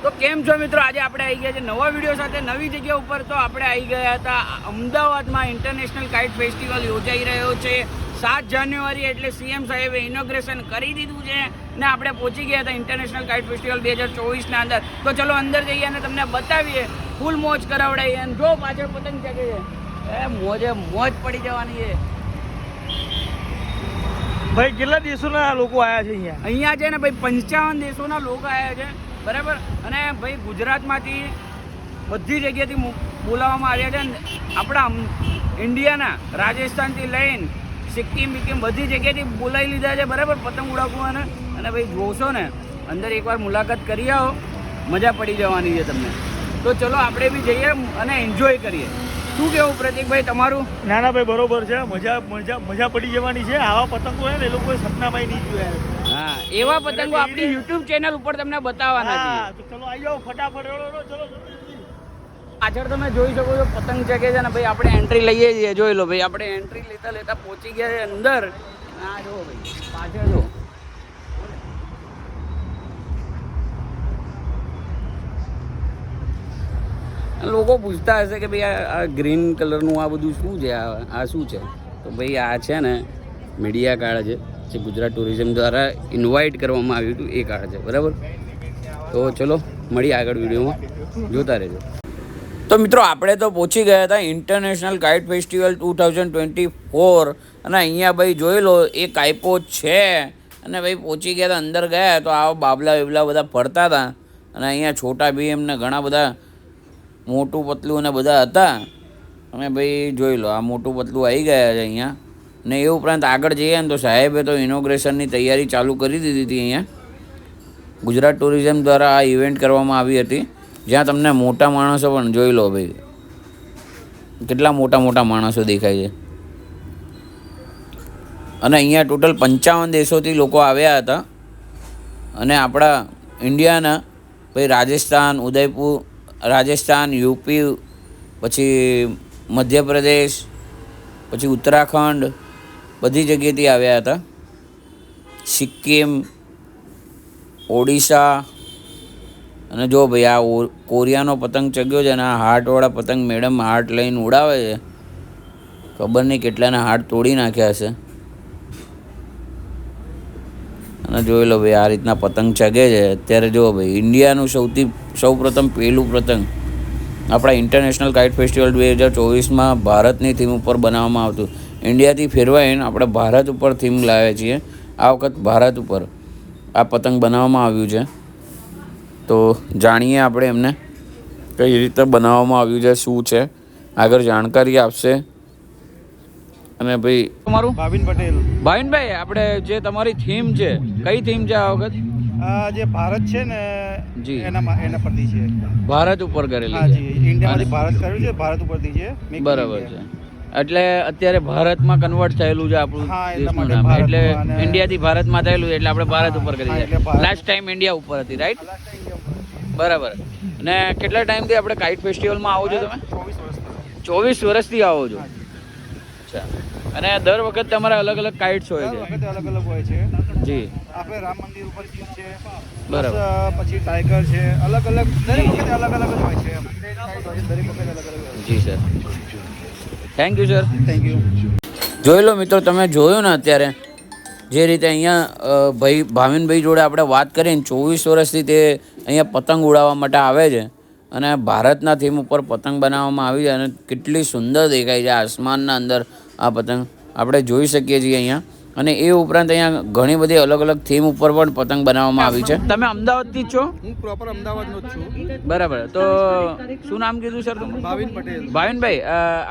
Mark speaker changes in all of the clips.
Speaker 1: તો કેમ છો મિત્રો? આજે આપણે આવી ગયા છે નવા વિડીયો સાથે નવી જગ્યા ઉપર. તો આપણે આવી ગયા હતા અમદાવાદમાં ઇન્ટરનેશનલ કાઇટ ફેસ્ટિવલ યોજાઈ રહ્યો છે 7 જાન્યુઆરી, એટલે સીએમ સાહેબે ઇનોગ્રેશન કરી દીધું છે ને આપણે પહોંચી ગયા હતા ઇન્ટરનેશનલ કાઇટ ફેસ્ટિવલ 2024ના અંદર. તો ચલો અંદર જઈએ અને તમને બતાવીએ, ફૂલ મોજ કરાવડાવીએ. અને જો પાછળ પતંગ ચગે છે, મોજ પડી જવાની છે.
Speaker 2: ભાઈ કેટલા દેશોના લોકો આવ્યા છે
Speaker 1: અહીંયા છે ને ભાઈ 55 દેશોના લોકો આવ્યા છે, બરાબર. અને ભાઈ ગુજરાતમાંથી બધી જગ્યાથી બોલાવવામાં આવ્યા છે. આપણા ઇન્ડિયાના રાજસ્થાનથી લઈને સિક્કિમ બધી જગ્યાથી બોલાવી લીધા છે, બરાબર, પતંગ ઉડાવવાને. અને ભાઈ જોશો ને અંદર એકવાર મુલાકાત કરી આવો, મજા પડી જવાની છે તમને. તો ચલો આપણે બી જઈએ અને એન્જોય કરીએ. શું કેવું પ્રતિકભાઈ તમારું?
Speaker 2: ના ભાઈ બરોબર છે, મજા પડી જવાની છે. આવા પતંગો હોય ને એ લોકોએ સપનામાં નહીં જોયા.
Speaker 1: હા, એવા પતંગો આપણી યુટ્યુબ ચેનલ ઉપર તમને બતાવવાના છે.
Speaker 2: તો ચલો આવી જાઓ ફટાફટ. ચલો
Speaker 1: પાછળ તમે જોઈ શકો છો પતંગ ચગે છે ને ભાઈ. આપણે એન્ટ્રી લઈએ છીએ, જોઈ લો ભાઈ. આપણે એન્ટ્રી લેતા પહોંચી ગયા છે અંદર. આ જો ભાઈ પાછળ જો, લોકો પૂછતા હશે કે ભાઈ આ ગ્રીન કલરનું આ બધું શું છે, આ શું છે? તો ભાઈ આ છે ને મીડિયા કાર્ડ છે, જે ગુજરાત ટુરિઝમ દ્વારા ઇન્વાઇટ કરવામાં આવ્યું હતું, એ કાર્ડ છે, બરાબર. તો ચલો મળીએ આગળ વિડીયોમાં, જોતા રહેજો. તો મિત્રો આપણે તો પહોંચી ગયા હતા ઇન્ટરનેશનલ કાઇટ ફેસ્ટિવલ 2024. અને અહીંયા ભાઈ જોઈ લો એ કાઈપો છે. અને ભાઈ પહોંચી ગયા હતા, અંદર ગયા તો આવા બાબલા વેબલા બધા ફરતા હતા. અને અહીંયા છોટા ભીમ ને ઘણા બધા મોટું પતલું ને બધા હતા. અને ભાઈ જોઈ લો આ મોટું પતલું આવી ગયા છે અહીંયા. ને એ ઉપરાંત આગળ જઈએ ને તો સાહેબે તો ઇનોગ્રેશનની તૈયારી ચાલુ કરી દીધી હતી. અહીંયા ગુજરાત ટુરિઝમ દ્વારા આ ઇવેન્ટ કરવામાં આવી હતી, જ્યાં તમને મોટા માણસો પણ જોઈ લો ભાઈ, કેટલા મોટા માણસો દેખાય છે. અને અહીંયા ટોટલ 55 દેશોથી લોકો આવ્યા હતા. અને આપણા ઇન્ડિયાના ભાઈ રાજસ્થાન, યુપી, પછી મધ્યપ્રદેશ, પછી ઉત્તરાખંડ, બધી જગ્યાએથી આવ્યા હતા. સિક્કિમ, ઓડિશા. અને જો ભાઈ આ કોરિયાનો પતંગ ચગ્યો છે. અને આ હાર્ટવાળા પતંગ મેડમ હાર્ટ લઈને ઉડાવે છે. ખબર નહીં કેટલાના હાર્ટ તોડી નાખ્યા હશે. અને જોઈ લો ભાઈ આ રીતના પતંગ ચગે છે. અત્યારે જુઓ ભાઈ ઇન્ડિયાનું સૌપ્રથમ પહેલું પતંગ આપણા ઇન્ટરનેશનલ કાઇટ ફેસ્ટિવલ 2024માં ભારતની થીમ ઉપર બનાવવામાં આવતું. ઇન્ડિયાથી ફેરવાઈને આપણે ભારત ઉપર થીમ લાવ્યા છીએ. આ વખત ભારત ઉપર આ પતંગ બનાવવામાં આવ્યું છે. તો જાણીએ આપણે એમને કઈ રીતે બનાવવામાં આવ્યું છે, શું છે, આગળ જાણકારી આપશે. અને ભાઈ તમારું?
Speaker 2: ભાવિન પટેલ.
Speaker 1: ભાવિનભાઈ, આપણે જે તમારી થીમ છે, કઈ થીમ છે આ વખત?
Speaker 2: આ જે ભારત છે ને
Speaker 1: જી,
Speaker 2: એના પરથી છે.
Speaker 1: ભારત ઉપર કરેલી
Speaker 2: હા
Speaker 1: છે.
Speaker 2: જી, ઇન્ડિયામાંથી ભારત કર્યું છે, ભારત ઉપરથી છે.
Speaker 1: બરાબર છે. એટલે અત્યારે ભારતમાં કન્વર્ટ થયેલું છે આપણું
Speaker 2: હા,
Speaker 1: દેશનું નામ. એટલે ઇન્ડિયાથી ભારતમાં થયેલું છે, એટલે આપણે ભારત ઉપર કરી છે. લાસ્ટ ટાઈમ ઇન્ડિયા ઉપર હતી, રાઈટ? બરાબર. અને કેટલા ટાઈમથી આપણે કાઇટ ફેસ્ટિવલમાં આવો છો તમે? 24 વર્ષથી આવો છો. અચ્છા. અને દર વખત તમારા અલગ અલગ કાઇટ્સ હોય છે?
Speaker 2: અલગ હોય છે
Speaker 1: જી.
Speaker 2: આપણે રામ મંદિર ઉપર છે,
Speaker 1: બરાબર.
Speaker 2: પછી ટાઈગર છે, અલગ અલગ દરેક વખતે અલગ અલગ જ હોય છે. દરેક વખતે અલગ અલગ.
Speaker 1: જી sir, thank you sir.
Speaker 2: Thank you.
Speaker 1: જોઈ લો મિત્રો, તમે જોયું ને અત્યારે જે રીતે અહીંયા ભાઈ ભાવિનભાઈ જોડે આપણે વાત કરીને 24 વર્ષથી તે અહીંયા પતંગ ઉડાવવા માટે આવે છે. અને ભારતના થીમ ઉપર પતંગ બનાવવામાં આવી છે. અને કેટલી સુંદર દેખાય છે આસમાનના અંદર આ પતંગ આપણે જોઈ શકીએ છીએ અહીંયા. અને એ ઉપરાંત અહીંયા ઘણી બધી અલગ અલગ થીમ ઉપર પણ પતંગ બનાવવામાં આવી છે. તમે અમદાવાદથી જ છો?
Speaker 2: હું પ્રોપર અમદાવાદનો જ છું.
Speaker 1: બરાબર. તો શું નામ કીધું સર તમે?
Speaker 2: ભાવિન પટેલ.
Speaker 1: ભાવિનભાઈ,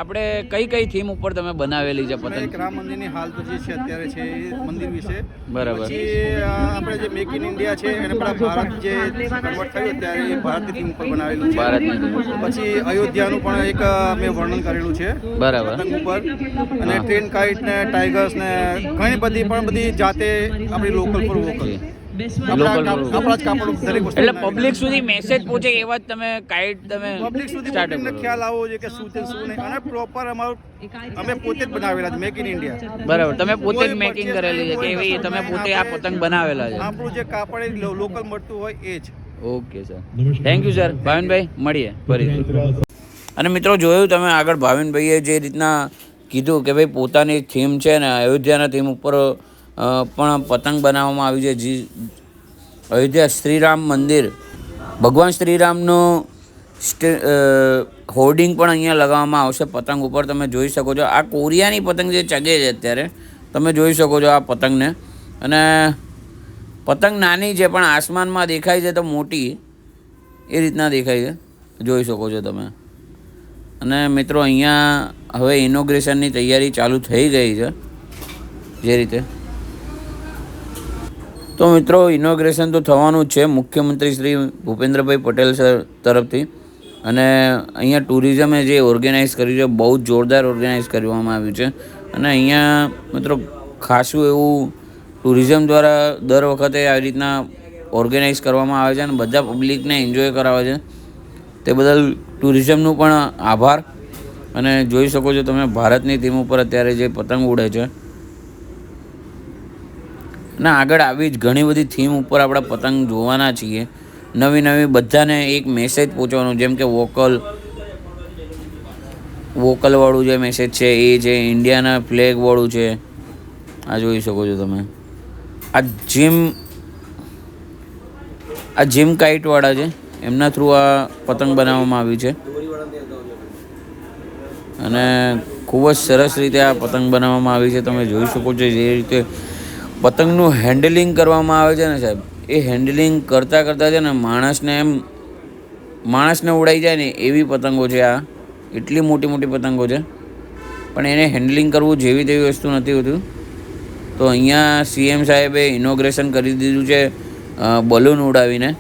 Speaker 1: આપણે કઈ થીમ ઉપર તમે બનાવેલી છે પતંગ?
Speaker 2: એક રામ મંદિરની હાલ તો જે છે અત્યારે છે એ મંદિર વિશે.
Speaker 1: બરાબર.
Speaker 2: પછી આપણે જે મેક ઇન ઇન્ડિયા છે એને પણ ભારત જે કન્વર્ટ થયું ત્યારે એ ભારતની થીમ ઉપર બનાવેલું છે.
Speaker 1: ભારતની થીમ.
Speaker 2: પછી અયોધ્યાનું પણ એક મેં વર્ણન કરેલું છે
Speaker 1: બરાબર.
Speaker 2: પતંગ ઉપર. અને ટ્રેન કાઇટ ને ટાઈગર્સ ને ઘણી બધી જાતે આપણી લોકલ પર વોકલ. આપણા જ કાપડ દરેક વસ્તુ.
Speaker 1: એટલે પબ્લિક સુધી મેસેજ પહોંચે એવા જ તમે કાઇટ તમે
Speaker 2: પબ્લિક સુધી ખ્યાલ આવવો જોઈએ કે શું છે શું નહીં. અને પ્રોપર અમે પોતે જ બનાવેલા છે, મેક ઇન ઇન્ડિયા.
Speaker 1: બરાબર. તમે પોતે જ મેકિંગ કરેલી છે કે એવી તમે પોતે આ પતંગ બનાવેલા છે?
Speaker 2: આપણું જે કાપડ લોકલ મળતું હોય એ જ.
Speaker 1: Okay sir, thank you sir. Bhavinbhai મળીએ ફરી. અને મિત્રો જોયું તમે આગળ ભાવિનભાઈએ જે રીતના કીધું કે ભાઈ પોતાની થીમ છે ને અયોધ્યાના થીમ ઉપર પણ પતંગ બનાવવામાં આવી છે. જે અયોધ્યા શ્રીરામ મંદિર, ભગવાન શ્રીરામનું હોર્ડિંગ પણ અહીંયા લગાવવામાં આવશે પતંગ ઉપર. તમે જોઈ શકો છો આ કોરિયાની પતંગ જે ચગે છે અત્યારે, તમે જોઈ શકો છો આ પતંગને. અને પતંગ નાની છે પણ આસમાનમાં દેખાય છે તો મોટી એ રીતના દેખાય છે, જોઈ શકો છો તમે. અને મિત્રો અહીંયા હવે ઇનોગ્રેશનની તૈયારી ચાલુ થઈ ગઈ છે જે રીતે. તો મિત્રો ઇનોગ્રેશન તો થવાનું જ છે મુખ્યમંત્રી શ્રી ભૂપેન્દ્રભાઈ પટેલ સર તરફથી. અને અહીંયા ટુરિઝમે જે ઓર્ગેનાઇઝ કર્યું છે બહુ જ જોરદાર ઓર્ગેનાઇઝ કરવામાં આવ્યું છે. અને અહીંયા મિત્રો ખાસું એવું ટુરિઝમ દ્વારા દર વખતે આવી રીતના ઓર્ગેનાઇઝ કરવામાં આવે છે અને બધા પબ્લિકને એન્જોય કરાવે છે. તે બદલ ટુરિઝમનું પણ આભાર. અને જોઈ શકો છો તમે ભારતની થીમ ઉપર અત્યારે જે પતંગ ઉડે છે. અને આગળ આવી જ ઘણી બધી થીમ ઉપર આપણે પતંગ જોવાના છીએ, નવી નવી. બધાને એક મેસેજ પહોંચવાનું, જેમ કે વોકલવાળું જે મેસેજ છે એ છે, ઇન્ડિયાના ફ્લેગવાળું છે. આ જોઈ શકો છો તમે. આ જીમ કાઇટવાળા છે, એમના થ્રુ આ પતંગ બનાવવામાં આવી છે. અને ખૂબ જ સરસ રીતે આ પતંગ બનાવવામાં આવી છે. તમે જોઈ શકો છો જે રીતે પતંગનું હેન્ડલિંગ કરવામાં આવે છે ને સાહેબ, એ હેન્ડલિંગ કરતાં છે ને માણસને ઉડાઈ જાય ને એવી પતંગો છે આ. એટલી મોટી મોટી પતંગો છે પણ એને હેન્ડલિંગ કરવું જેવી તેવી વસ્તુ નથી હોતું. તો અહીંયા સીએમ સાહેબે ઇનોગ્રેશન કરી દીધું છે બલૂન ઉડાવીને.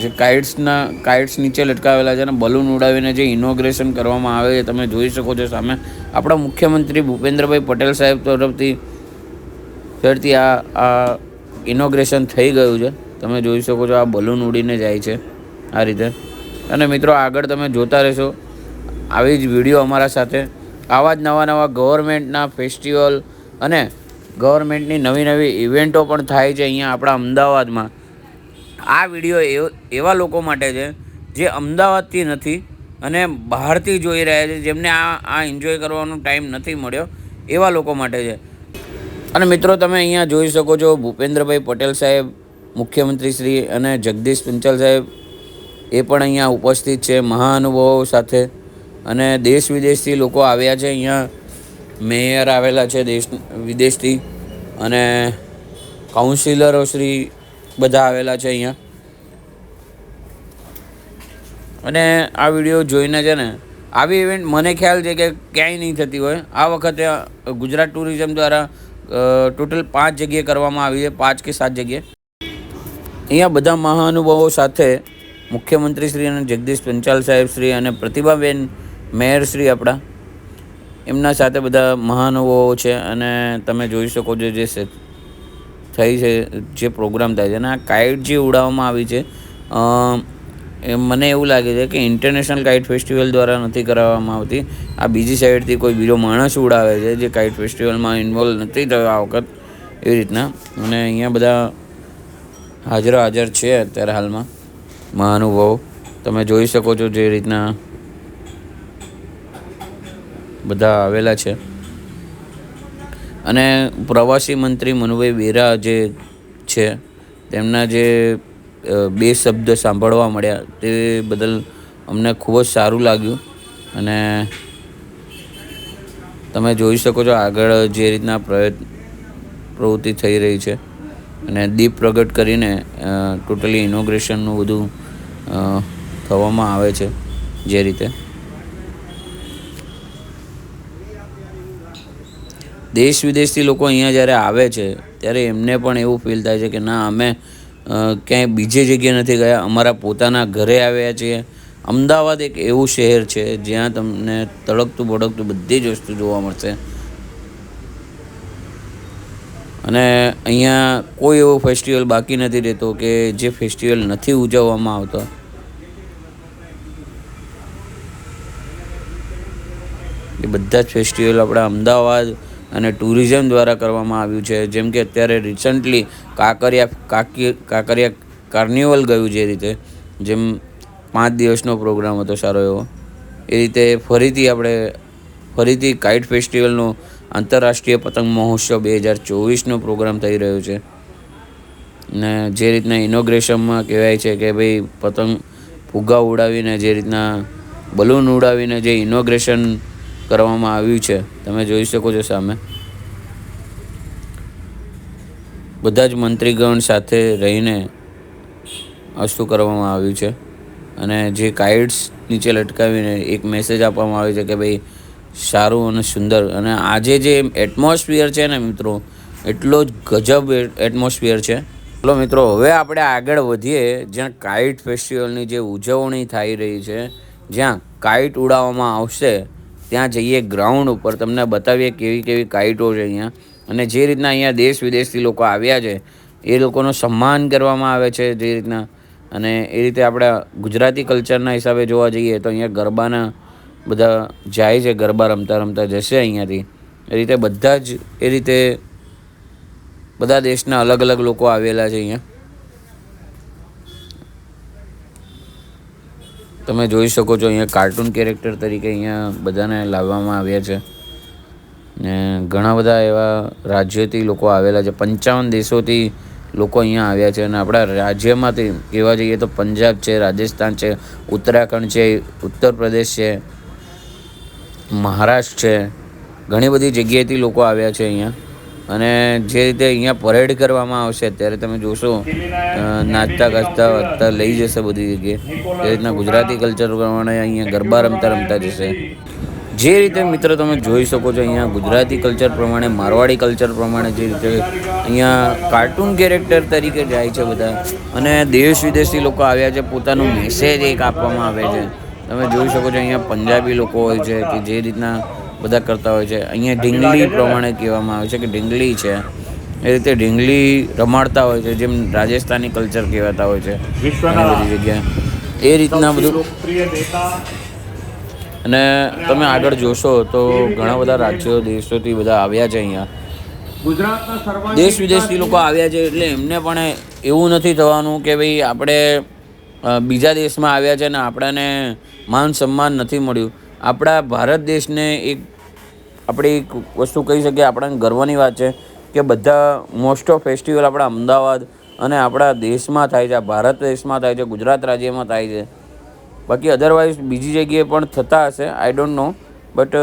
Speaker 1: જે કાઇટ્સ નીચે લટકાવેલા છે અને બલૂન ઉડાવીને જે ઇનોગ્રેશન કરવામાં આવે છે તમે જોઈ શકો છો સામે. આપણા મુખ્યમંત્રી ભૂપેન્દ્રભાઈ પટેલ સાહેબ તરફથી આ ઇનોગ્રેશન થઈ ગયું છે. તમે જોઈ શકો છો આ બલૂન ઉડીને જાય છે આ રીતે. અને મિત્રો આગળ તમે જોતા રહેશો આવી જ વિડીયો અમારા સાથે. આવા જ નવા ગવર્મેન્ટના ફેસ્ટિવલ અને ગવર્મેન્ટની નવી ઇવેન્ટો પણ થાય છે અહીંયા આપણા અમદાવાદમાં. આ વિડીયો એવા લોકો માટે છે જે અમદાવાદથી નથી અને બહારથી જોઈ રહ્યા છે, જેમને આ એન્જોય કરવાનો ટાઈમ નથી મળ્યો, એવા લોકો માટે છે. અને મિત્રો તમે અહીંયા જોઈ શકો છો ભૂપેન્દ્રભાઈ પટેલ સાહેબ, મુખ્યમંત્રી શ્રી અને જગદીશ પંચાલ સાહેબ એ પણ અહીંયા ઉપસ્થિત છે મહાનુભાવો સાથે. અને દેશ વિદેશથી લોકો આવ્યા છે અહીંયા. મેયર આવેલા છે વિદેશથી અને કાઉન્સિલરો શ્રી બધા આવેલા છે અહીંયા. અને આ વિડીયો જોઈને છે ને આવી ઇવેન્ટ મને ખ્યાલ છે કે ક્યાંય નહીં થતી હોય. આ વખતે ગુજરાત ટુરિઝમ દ્વારા ટોટલ 5 જગ્યાએ કરવામાં આવી છે, 5 કે 7 જગ્યાએ. અહીંયા બધા મહાનુભાવો સાથે મુખ્યમંત્રી શ્રી અને જગદીશ પંચાલ સાહેબ શ્રી અને પ્રતિભાબેન મેયર શ્રી આપણા, એમના સાથે બધા મહાનુભાવો છે. અને તમે જોઈ શકો છો જે થઈ છે જે પ્રોગ્રામ થાય છે. અને આ કાઇટ જે ઉડાવવામાં આવી છે મને એવું લાગે છે કે ઇન્ટરનેશનલ કાઇટ ફેસ્ટિવલ દ્વારા નથી કરાવવામાં આવતી. આ બીજી સાઈડથી કોઈ બીજો માણસ ઉડાવે છે જે કાઇટ ફેસ્ટિવલમાં ઇન્વોલ્વ નથી થયો આ વખત, એવી રીતના. અને અહીંયા બધા હાજર છે અત્યારે હાલમાં મહાનુભાવો. તમે જોઈ શકો છો જે રીતના બધા આવેલા છે. અને પ્રવાસી મંત્રી મનુભાઈ બેરા જે છે તેમના જે 2 શબ્દ સાંભળવા મળ્યા તે બદલ અમને ખૂબ જ સારું લાગ્યું. અને તમે જોઈ શકો છો આગળ જે રીતના પ્રવૃત્તિ થઈ રહી છે. અને દીપ પ્રગટ કરીને ટોટલી ઇનોગ્રેશનનું બધું થવામાં આવે છે જે રીતે. દેશ વિદેશથી લોકો અહીંયા જ્યારે આવે છે ત્યારે એમને પણ એવું ફીલ થાય છે કે ના અમે ક્યાંય બીજી જગ્યાએ નથી ગયા, અમારા પોતાના ઘરે આવ્યા છીએ. અમદાવાદ એક એવું શહેર છે જ્યાં તમને તળકતું ભડકતું બધી જ વસ્તુ જોવા મળશે. અને અહીંયા કોઈ એવો ફેસ્ટિવલ બાકી નથી રહેતો કે જે ફેસ્ટિવલ નથી ઉજવવામાં આવતો. એ બધા જ ફેસ્ટિવલ આપણા અમદાવાદ અને ટુરિઝમ દ્વારા કરવામાં આવ્યું છે. જેમ કે અત્યારે રિસન્ટલી કાંકરિયા કાર્નિવલ ગયું જે રીતે, જેમ 5 દિવસનો પ્રોગ્રામ હતો સારો એવો, એ રીતે ફરીથી કાઇટ ફેસ્ટિવલનો આંતરરાષ્ટ્રીય પતંગ મહોત્સવ 2024નો પ્રોગ્રામ થઈ રહ્યો છે. ને જે રીતના ઇનોગ્રેશનમાં કહેવાય છે કે ભાઈ પતંગ ફુગ્ગા ઉડાવીને, જે રીતના બલૂન ઉડાવીને જે ઇનોગ્રેશન કરવામાં આવ્યું છે, તમે જોઈ શકો છો સામે. બધા જ મંત્રીગણ સાથે રહીને વસ્તુ કરવામાં આવ્યું છે અને જે કાઇટ્સ નીચે લટકાવીને એક મેસેજ આપવામાં આવ્યો છે કે ભાઈ સારું અને સુંદર. અને આજે જે એટમોસ્ફિયર છે ને મિત્રો, એટલો જ ગજબ એટમોસ્ફિયર છે. ચલો મિત્રો, હવે આપણે આગળ વધીએ જ્યાં કાઇટ ફેસ્ટિવલની જે ઉજવણી થઈ રહી છે, જ્યાં કાઇટ ઉડાવવામાં આવશે ત્યાં જઈએ ગ્રાઉન્ડ ઉપર, તમને બતાવીએ કેવી કેવી કાઇટો છે અહીંયા. અને જે રીતના અહીંયા દેશ વિદેશથી લોકો આવ્યા છે એ લોકોનું સન્માન કરવામાં આવે છે જે રીતના. અને એ રીતે આપણા ગુજરાતી કલ્ચરના હિસાબે જોવા જઈએ તો અહીંયા ગરબાના બધા જાય છે, ગરબા રમતા રમતા જશે અહીંયાથી. એ રીતે બધા જ બધા દેશના અલગ અલગ લોકો આવેલા છે અહીંયા. તમે જોઈ શકો છો અહીંયા કાર્ટૂન કેરેક્ટર તરીકે અહીંયા બધાને લાવવામાં આવ્યા છે. ને ઘણા બધા એવા રાજ્યોથી લોકો આવેલા છે, 55 દેશોથી લોકો અહીંયા આવ્યા છે. અને આપણા રાજ્યમાંથી કહેવા જઈએ તો પંજાબ છે, રાજસ્થાન છે, ઉત્તરાખંડ છે, ઉત્તર પ્રદેશ છે, મહારાષ્ટ્ર છે, ઘણી બધી જગ્યાએથી લોકો આવ્યા છે અહીંયા. અને જે રીતે અહીંયા પરેડ કરવામાં આવશે અત્યારે તમે જોશો, નાચતા ગાચતા વાગતા લઈ જશે બધી જગ્યાએ. એ રીતના ગુજરાતી કલ્ચર પ્રમાણે અહીંયા ગરબા રમતા રમતા જશે. જે રીતે મિત્રો તમે જોઈ શકો છો અહીંયા ગુજરાતી કલ્ચર પ્રમાણે, મારવાડી કલ્ચર પ્રમાણે જે રીતે અહીંયા કાર્ટૂન કેરેક્ટર તરીકે જાય છે બધા. અને દેશ વિદેશથી લોકો આવ્યા છે, પોતાનું મેસેજ એક આપવામાં આવે છે. તમે જોઈ શકો છો અહીંયા પંજાબી લોકો હોય છે કે જે રીતના બધા કરતા હોય છે. અહીંયા ઢીંગલી પ્રમાણે કહેવામાં આવે છે કે ઢીંગલી છે, એ રીતે ઢીંગલી રમાડતા હોય છે, જેમ રાજસ્થાની કલ્ચર કહેવાતા હોય છે ઘણી બધી જગ્યાએ એ રીતના બધું. અને તમે આગળ જોશો તો ઘણા બધા રાજ્યો દેશોથી બધા આવ્યા છે અહીંયા. દેશ વિદેશથી લોકો આવ્યા છે એટલે એમને પણ એવું નથી થવાનું કે ભાઈ આપણે બીજા દેશમાં આવ્યા છે ને આપણને માન સન્માન નથી મળ્યું. આપણા ભારત દેશને આપણે એક વસ્તુ કહી શકીએ, આપણા ગર્વની વાત છે કે બધા મોસ્ટ ઓફ ફેસ્ટિવલ આપણા અમદાવાદ અને આપણા દેશમાં થાય છે, ભારત દેશમાં થાય છે, ગુજરાત રાજ્યમાં થાય છે. બાકી અધરવાઇઝ બીજી જગ્યાએ પણ થતા હશે, આઈ ડોન્ટ નો. બટ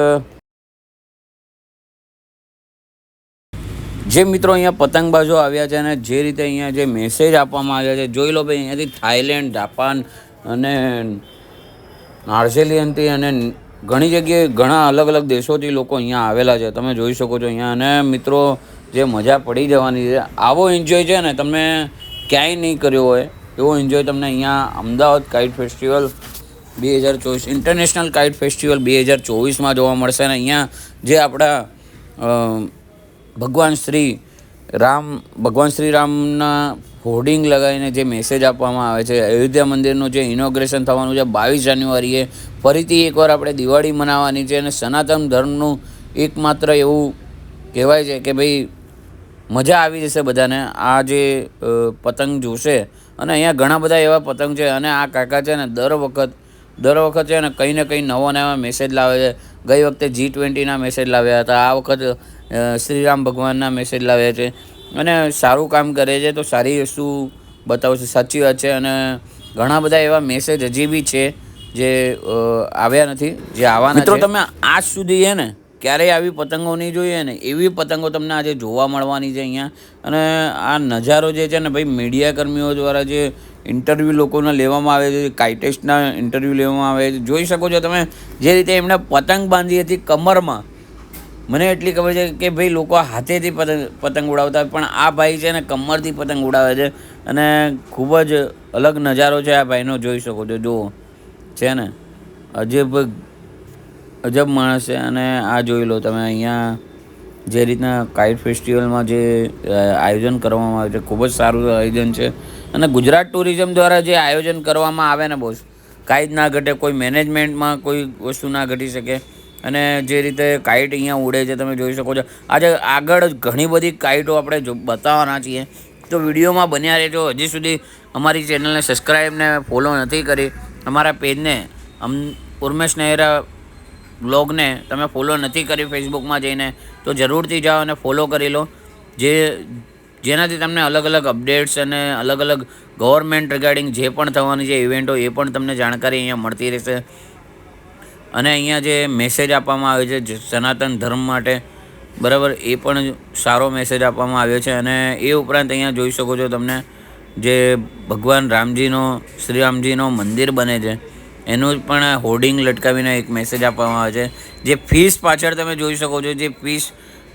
Speaker 1: જે મિત્રો અહીંયા પતંગબાજો આવ્યા છે અને જે રીતે અહીંયા જે મેસેજ આપવામાં આવ્યા છે, જોઈ લો ભાઈ, અહીંયાથી થાઈલેન્ડ, જાપાન અને ન્યુઝીલેન્ડથી અને ઘણી જગ્યાએ ઘણા અલગ અલગ દેશોથી લોકો અહીંયા આવેલા છે. તમે જોઈ શકો છો અહીંયા. અને મિત્રો જે મજા પડી જવાની છે, આવો એન્જોય છે ને તમે ક્યાંય નહીં કર્યો હોય એવો એન્જોય તમને અહીંયા Ahmedabad kite festival 2024 international kite festival 2024માં જોવા મળશે. ને અહીંયા જે આપણા ભગવાન શ્રી રામના હોર્ડિંગ લગાવીને જે મેસેજ આપવામાં આવે છે, અયોધ્યા મંદિરનું જે ઇનોગ્રેશન થવાનું છે 22 જાન્યુઆરીએ, ફરીથી એકવાર આપણે દિવાળી મનાવવાની છે. અને સનાતન ધર્મનું એકમાત્ર એવું કહેવાય છે કે ભાઈ મજા આવી જશે બધાને આ જે પતંગ જોશે. અને અહીંયા ઘણા બધા એવા પતંગ છે અને આ કાકા છે ને દર વખત છે ને કંઈ ને કંઈ નવા મેસેજ લાવે છે. ગઈ વખતે G20ના મેસેજ લાવ્યા હતા, આ વખત શ્રીરામ ભગવાનના મેસેજ લાવ્યા છે. અને સારું કામ કરે છે તો સારી વસ્તુ બતાવશે, સાચી વાત છે. અને ઘણા બધા એવા મેસેજ હજી બી છે જે આવ્યા નથી, જે આવવાના. મિત્રો તમે આજ સુધી છે ને ક્યારેય આવી પતંગો નહીં જોઈએ ને, એવી પતંગો તમને આજે જોવા મળવાની છે અહીંયા. અને આ નજારો જે છે ને ભાઈ, મીડિયા કર્મીઓ દ્વારા જે ઇન્ટરવ્યૂ લોકોને લેવામાં આવે છે, કાઇટેસ્ટના ઇન્ટરવ્યૂ લેવામાં આવે છે, જોઈ શકો છો તમે જે રીતે એમણે પતંગ બાંધી હતી કમરમાં. મને એટલી ખબર છે કે ભાઈ લોકો હાથેથી પતંગ ઉડાવતા, પણ આ ભાઈ છે ને કમરથી પતંગ ઉડાવે છે. અને ખૂબ જ અલગ નજારો છે આ ભાઈનો, જોઈ શકો છો. જુઓ છે ને, અજબ માણસ છે. અને આ જોઈ લો તમે અહીંયા જે રીતના કાઇટ ફેસ્ટિવલમાં જે આયોજન કરવામાં આવે છે, ખૂબ જ સારું આયોજન છે. અને ગુજરાત ટુરિઝમ દ્વારા જે આયોજન કરવામાં આવે ને બોસ, કાંઈ જ ના ઘટે, કોઈ મેનેજમેન્ટમાં કોઈ વસ્તુ ના ઘટી શકે. અને જે રીતે કાઇટ અહીંયા ઉડે છે તમે જોઈ શકો છો. આજે આગળ ઘણી બધી કાઇટો આપણે બતાવવાના છીએ, તો વિડીયોમાં બન્યા રહેજો. હજી સુધી
Speaker 3: અમારી ચેનલને સબસ્ક્રાઈબ ને ફોલો નથી કરી, અમારા પેજને ઉર્મેશ નહેરા બ્લોગને તમે ફોલો નથી કરી ફેસબુકમાં જઈને, તો જરૂરથી જાઓ અને ફોલો કરી લો, જેનાથી તમને અલગ અલગ અપડેટ્સ અને અલગ અલગ ગવર્મેન્ટ રિગાર્ડિંગ જે પણ થવાની છે ઇવેન્ટો એ પણ તમને જાણકારી અહીંયા મળતી રહેશે. અને અહીંયા જે મેસેજ આપવામાં આવ્યો છે સનાતન ધર્મ માટે, બરાબર, એ પણ સારો મેસેજ આપવામાં આવ્યો છે. અને એ ઉપરાંત અહીંયા જોઈ શકો છો તમને જે ભગવાન રામજીનો, શ્રી રામજીનો મંદિર બને છે એનું પણ હોર્ડિંગ લટકાવીને એક મેસેજ આપવામાં આવે છે. જે ફિશ પાછળ તમે જોઈ શકો છો, જે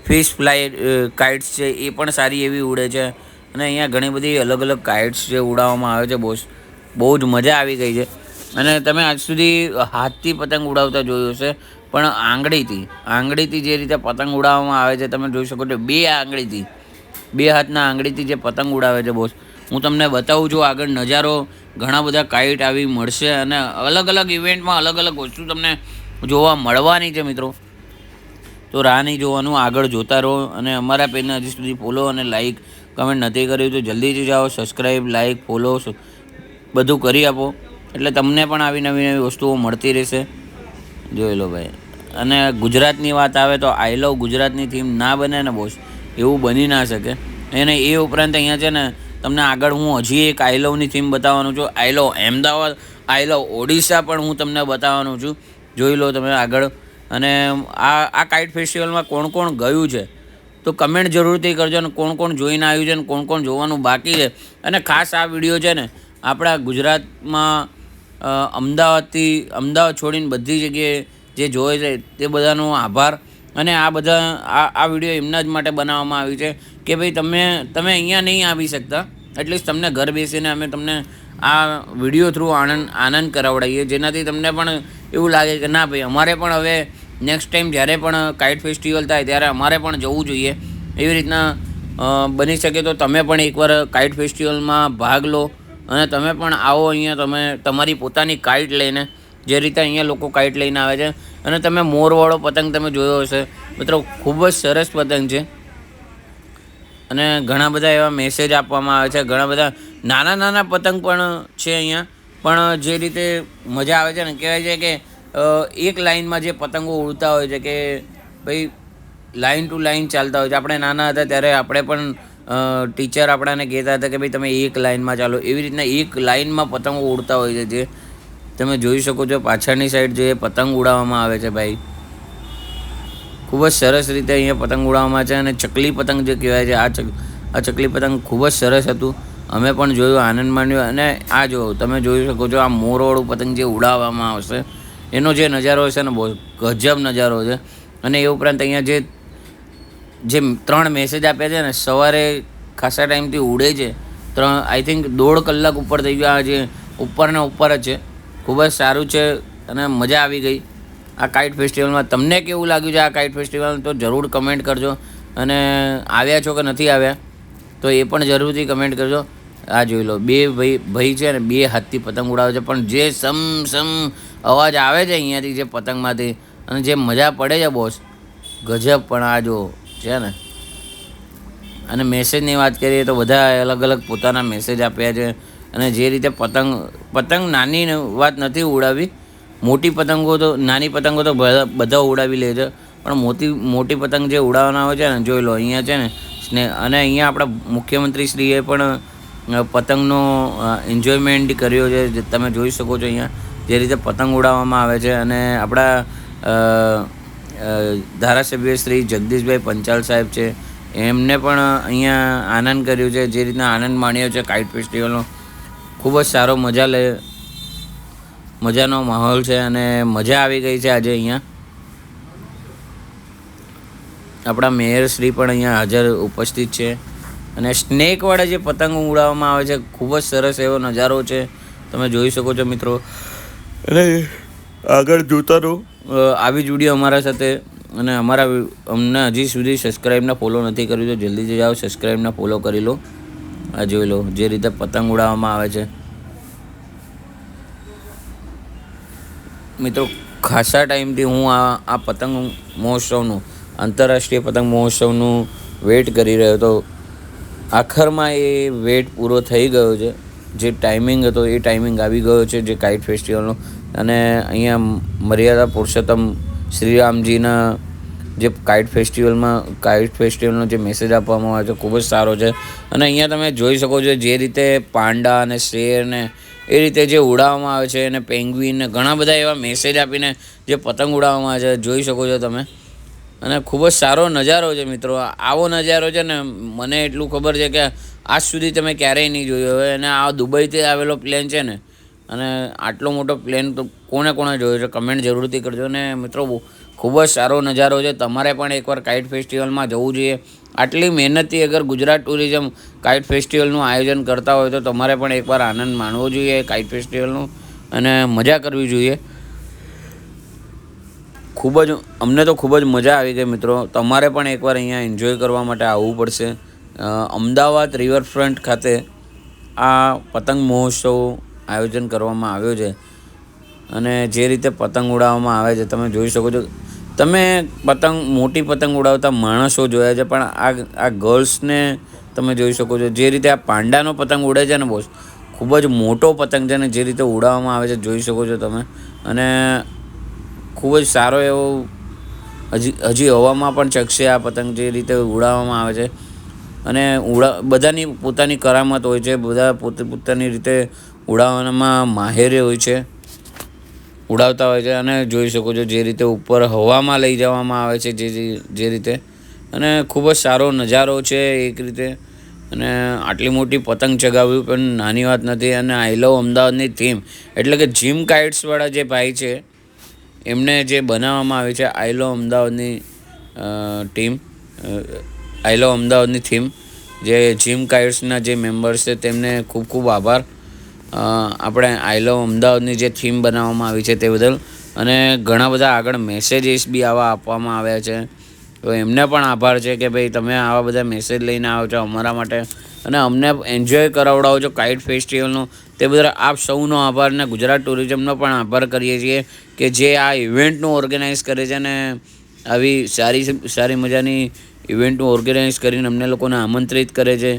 Speaker 3: ફિશ ફ્લાય કાઇટ્સ છે એ પણ સારી એવી ઉડે છે. અને અહીંયા ઘણી બધી અલગ અલગ કાઇટ્સ જે ઉડાવવામાં આવે છે, બહુ જ મજા આવી ગઈ છે. અને તમે આજ સુધી હાથથી પતંગ ઉડાવતા જોયું હશે, પણ આંગળીથી જે રીતે પતંગ ઉડાવવામાં આવે છે તમે જોઈ શકો છો. 2 હાથના આંગળીથી જે પતંગ ઉડાવે છે બોસ, હું તમને બતાવું છું આગળ નજારો. ઘણા બધા કાઇટ આવી મળશે અને અલગ અલગ ઇવેન્ટમાં અલગ અલગ વસ્તુ તમને જોવા મળવાની છે મિત્રો. તો રાહ નહીં જોવાનું, આગળ જોતા રહો. અને અમારા પેજને હજી સુધી ફોલો અને લાઇક કમેન્ટ નથી કર્યું તો જલ્દીથી જાઓ, સબસ્ક્રાઈબ, લાઇક, ફોલો બધું કરી આપો, એટલે તમને પણ આવી નવી નવી વસ્તુઓ મળતી રહેશે. જોઈ લો ભાઈ. અને ગુજરાતની વાત આવે તો આઈ લવ ગુજરાતની થીમ ના બને ને બોસ, એવું બની ના શકે. અને એ ઉપરાંત અહીંયા છે ને તમને આગળ હું હજી એક આઈ લવની થીમ બતાવવાનું છું. આઈ લવ અમદાવાદ, આઈ લવ ઓડિશા પણ હું તમને બતાવવાનું છું. જોઈ લો તમે આગળ. અને આ કાઇટ ફેસ્ટિવલમાં કોણ કોણ ગયું છે તો કમેન્ટ જરૂરથી કરજો, અને કોણ કોણ જોઈને આવ્યું છે અને કોણ કોણ જોવાનું બાકી છે. અને ખાસ આ વિડીયો છે ને આપણા ગુજરાતમાં અમદાવાદ છોડીને બધી જગ્યાએ જે જોવે છે તે બધાનો આભાર. અને આ વિડીયો એમના જ માટે બનાવવામાં આવ્યું છે કે ભાઈ તમે અહીંયા નહીં આવી શકતા, એટલીસ્ટ તમને ઘર બેસીને અમે તમને આ વિડીયો થ્રુ આનંદ કરાવડાવીએ, જેનાથી તમને પણ એવું લાગે કે ના ભાઈ અમારે પણ હવે નેક્સ્ટ ટાઈમ જ્યારે પણ કાઇટ ફેસ્ટિવલ થાય ત્યારે અમારે પણ જવું જોઈએ. એવી રીતના બની શકે તો તમે પણ એકવાર કાઇટ ફેસ્ટિવલમાં ભાગ લો અને તમે પણ આવો અહીંયા. તમે તમારી પોતાની કાઇટ લઈને, જે રીતે અહીંયા લોકો કાઇટ લઈને આવે છે. અને તમે મોરવાળો પતંગ તમે જોયો હશે મિત્રો, ખૂબ જ સરસ પતંગ છે. અને ઘણા બધા એવા મેસેજ આપવામાં આવે છે, ઘણા બધા નાના પતંગ પણ છે અહીંયા. પણ જે રીતે મજા આવે છે ને, કહેવાય છે કે એક લાઇનમાં જે પતંગો ઉડતા હોય છે કે ભાઈ લાઇન ટુ લાઇન ચાલતા હોય છે. આપણે નાના હતા ત્યારે આપણે પણ ટીચર આપણાને કહેતા હતા કે ભાઈ તમે એક લાઇનમાં ચાલો. એવી રીતના એક લાઇનમાં પતંગો ઉડતા હોય છે. જે તમે જોઈ શકો છો પાછળની સાઈડ જે પતંગ ઉડાવવામાં આવે છે ભાઈ, ખૂબ જ સરસ રીતે અહીંયા પતંગ ઉડાવવામાં છે. અને ચકલી પતંગ જે કહેવાય છે, આ ચકલી પતંગ ખૂબ જ સરસ હતું. અમે પણ જોયું, આનંદ માણ્યો. અને આ જો તમે જોઈ શકો છો આ મોરવાળું પતંગ જે ઉડાવવામાં આવશે એનો જે નજારો છે ને બહુ ગજબ નજારો છે. અને એ ઉપરાંત અહીંયા જે 3 મેસેજ આપ્યા છે ને, સવારે ખાસા ટાઈમથી ઉડે છે. આઈ થિંક 1.5 કલાક ઉપર થઈ ગયા, જે ઉપરને ઉપર જ છે. ખૂબ જ સારું છે અને મજા આવી ગઈ આ કાઇટ ફેસ્ટિવલમાં. તમને કેવું લાગ્યું છે આ કાઇટ ફેસ્ટિવલ તો જરૂર કમેન્ટ કરજો. અને આવ્યા છો કે નથી આવ્યા તો એ પણ જરૂરથી કમેન્ટ કરજો. આ જોઈ લો, 2 ભાઈ છે ને 2 હાથથી પતંગ ઉડાવે છે, પણ જે સમ અવાજ આવે છે અહીંયાથી જે પતંગમાંથી, અને જે મજા પડે છે બોસ, ગજબ. પણ આ જો છે ને. અને મેસેજની વાત કરીએ તો બધા અલગ અલગ પોતાના મેસેજ આપ્યા છે. અને જે રીતે પતંગ નાની વાત નથી ઉડાવી, નાની પતંગો તો બધા ઉડાવી લે છે, પણ મોટી પતંગ જે ઉડાવવાના હોય છે ને, જોઈ લો અહીંયા છે ને અને અહીંયા આપણા મુખ્યમંત્રીશ્રીએ પણ પતંગનો એન્જોયમેન્ટ કર્યો છે. તમે જોઈ શકો છો અહીંયા જે રીતે પતંગ ઉડાવવામાં આવે છે. અને આપણા ધારાસભ્ય શ્રી જગદીશભાઈ પંચાલ સાહેબ છે, એમને પણ અહીંયા આનંદ કર્યો છે. જે રીતના આનંદ માણ્યો છે કાઇટ ફેસ્ટિવલનો, ખૂબ જ સારો મજાનો માહોલ છે. અને મજા આવી ગઈ છે આજે અહીંયા. આપણા મેયરશ્રી પણ અહીંયા હાજર ઉપસ્થિત છે. અને સ્નેકવાળા જે પતંગ ઉડાવવામાં આવે છે, ખૂબ જ સરસ એવો નજારો છે, તમે જોઈ શકો છો મિત્રો. અને આગળ જોતા રહો આવી જ વિડીયો અમારા સાથે. અને અમને હજી સુધી સબસ્ક્રાઈબના ફોલો નથી કર્યું તો જલ્દીથી જાઓ, સબસ્ક્રાઈબના ફોલો કરી લો. આ જોઈ લો જે રીતે પતંગ ઉડાવવામાં આવે છે મિત્રો. ખાસા ટાઈમથી હું આ પતંગ મહોત્સવનું, આંતરરાષ્ટ્રીય પતંગ મહોત્સવનું વેઇટ કરી રહ્યો હતો. આખરમાં એ વેઇટ પૂરો થઈ ગયો છે. જે ટાઈમિંગ હતો એ ટાઈમિંગ આવી ગયો છે જે કાઇટ ફેસ્ટિવલનો. અને અહીંયા મર્યાદા પુરુષોત્તમ શ્રીરામજીના જે કાઇટ ફેસ્ટિવલનો જે મેસેજ આપવામાં આવે છે ખૂબ જ સારો છે. અને અહીંયા તમે જોઈ શકો છો જે રીતે પાંડા અને શેર ને એ રીતે જે ઉડાવવામાં આવે છે અને પેંગ્વિન ને ઘણા બધા એવા મેસેજ આપીને જે પતંગ ઉડાવવામાં આવે છે જોઈ શકો છો તમે. અને ખૂબ જ સારો નજારો છે મિત્રો. આવો નજારો છે ને મને એટલું ખબર છે કે આજ સુધી તમે ક્યારેય નહીં જોયો હોય. અને આ દુબઈથી આવેલો પ્લેન છે ને, અને આટલો મોટો પ્લેન તો કોને જોયો છે કમેન્ટ જરૂરથી કરજો. ને મિત્રો ખૂબ જ સારો નજારો છે. તમારે પણ એકવાર કાઇટ ફેસ્ટિવલમાં જવું જોઈએ. આટલી મહેનતથી અગર ગુજરાત ટુરિઝમ કાઇટ ફેસ્ટિવલનું આયોજન કરતા હોય તો તમારે પણ એકવાર આનંદ માણવો જોઈએ કાઇટ ફેસ્ટિવલનું અને મજા કરવી જોઈએ. અમને તો ખૂબ જ મજા આવી ગઈ મિત્રો. તમારે પણ એકવાર અહીંયા એન્જોય કરવા માટે આવવું પડશે. અમદાવાદ રિવરફ્રન્ટ ખાતે આ પતંગ મહોત્સવ આયોજન કરવામાં આવ્યો છે. અને જે રીતે પતંગ ઉડાવવામાં આવે છે તમે જોઈ શકો છો. તમે મોટી પતંગ ઉડાવતા માણસો જોયા છે, પણ આ ગર્લ્સને તમે જોઈ શકો છો જે રીતે આ પાંડાનો પતંગ ઉડે છે ને બોસ, ખૂબ જ મોટો પતંગ છે ને જે રીતે ઉડાવવામાં આવે છે જોઈ શકો છો તમે. અને ખૂબ જ સારો એવો હજી હવામાં પણ ચકશે આ પતંગ જે રીતે ઉડાવવામાં આવે છે. અને બધાની પોતાની કરામત હોય છે, બધા પોતાની રીતે ઉડાવવામાં માહેર હોય છે, ઉડાવતા હોય છે. અને જોઈ શકો છો જે રીતે ઉપર હવામાં લઈ જવામાં આવે છે જે રીતે. અને ખૂબ જ સારો નજારો છે એક રીતે. અને આટલી મોટી પતંગ ચગાવવી પણ નાની વાત નથી. અને આઈ લવ અમદાવાદની થીમ એટલે કે જીમ કાઇટ્સવાળા જે ભાઈ છે એમને જે બનાવવામાં આવી છે આઈ લવ અમદાવાદની થીમ, જે જીમ કાઇટ્સના જે મેમ્બર્સ છે તેમને ખૂબ ખૂબ આભાર. આપણે આઈ લવ અમદાવાદની જે થીમ બનાવવામાં આવી છે તે બદલ. અને ઘણા બધા આગળ મેસેજીસ બી આવા આપવામાં આવ્યા છે, તો એમને પણ આભાર છે કે ભાઈ તમે આવા બધા મેસેજ લઈને આવો છો અમારા માટે અને અમને એન્જોય કરાવડાવો છો કાઇટ ફેસ્ટિવલનો. તે બદલ આપ સૌનો આભાર. ને ગુજરાત ટુરિઝમનો પણ આભાર કરીએ છીએ કે જે આ ઇવેન્ટનું ઓર્ગેનાઇઝ કરે છે ને આવી સારી મજાની ઇવેન્ટનું ઓર્ગેનાઇઝ કરીને અમને લોકોને આમંત્રિત કરે છે.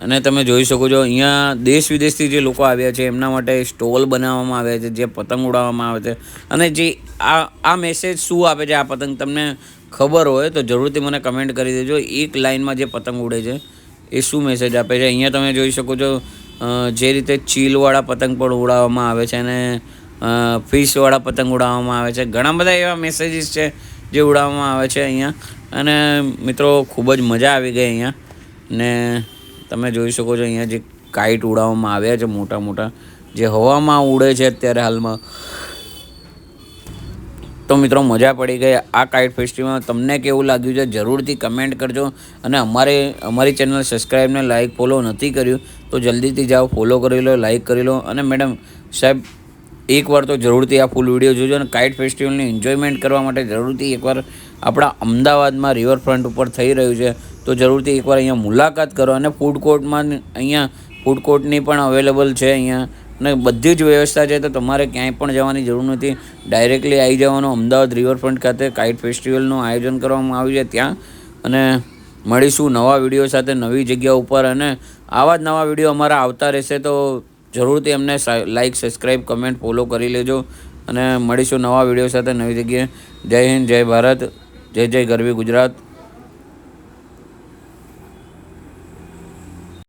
Speaker 3: અને તમે જોઈ શકો છો અહીંયા દેશ વિદેશથી જે લોકો આવ્યા છે એમના માટે સ્ટોલ બનાવવામાં આવ્યા છે જે પતંગ ઉડાવવામાં આવે છે. અને જે આ મેસેજ શું આપે છે આ પતંગ તમને ખબર હોય તો જરૂરથી મને કમેન્ટ કરી દેજો. એક લાઇનમાં જે પતંગ ઉડે છે એ શું મેસેજ આપે છે. અહીંયા તમે જોઈ શકો છો જે રીતે ચીલવાળા પતંગ પણ ઉડાવવામાં આવે છે અને ફિશવાળા પતંગ ઉડાવવામાં આવે છે. ઘણા બધા એવા મેસેજીસ છે જે ઉડાવવામાં આવે છે અહીંયા. અને મિત્રો ખૂબ જ મજા આવી ગઈ અહીંયા. ને તમે જોઈ શકો છો અહીંયા જે કાઇટ ઉડાવવામાં આવ્યા છે મોટા મોટા જે હવામાં ઉડે છે અત્યારે હાલમાં. તો મિત્રો મજા પડી ગઈ આ કાઇટ ફેસ્ટિવલ. તમને કેવું લાગ્યું છે જરૂરથી કમેન્ટ કરજો. અને અમારી ચેનલ સબસ્ક્રાઈબ ને લાઇક ફોલો નથી કર્યું તો જલ્દીથી જાઓ, ફોલો કરી લો, લાઇક કરી લો. અને મેડમ સાહેબ એકવાર તો જરૂરથી આ ફૂલ વિડીયો જોજો. અને કાઇટ ફેસ્ટિવલની એન્જોયમેન્ટ કરવા માટે જરૂરથી એકવાર આપણા અમદાવાદમાં રિવરફ્રન્ટ ઉપર થઈ રહ્યું છે તો જરૂરથી એકવાર અહીંયા મુલાકાત કરો. અને ફૂડ કોર્ટની પણ અવેલેબલ છે અહીંયા. અને બધી જ વ્યવસ્થા છે તો તમારે ક્યાંય પણ જવાની જરૂર નથી. ડાયરેક્ટલી આવી જવાનું અમદાવાદ રિવરફ્રન્ટ ખાતે કાઇટ ફેસ્ટિવલનું આયોજન કરવામાં આવ્યું છે ત્યાં. અને મળીશું નવા વિડીયો સાથે નવી જગ્યા ઉપર. અને આવા જ નવા વિડીયો અમારા આવતા રહેશે તો જરૂરથી અમને લાઇક, સબસ્ક્રાઈબ, કમેન્ટ, ફોલો કરી લેજો. અને મળીશું નવા વિડીયો સાથે નવી જગ્યાએ. જય હિન્દ, જય ભારત, જય જય ગરવી ગુજરાત.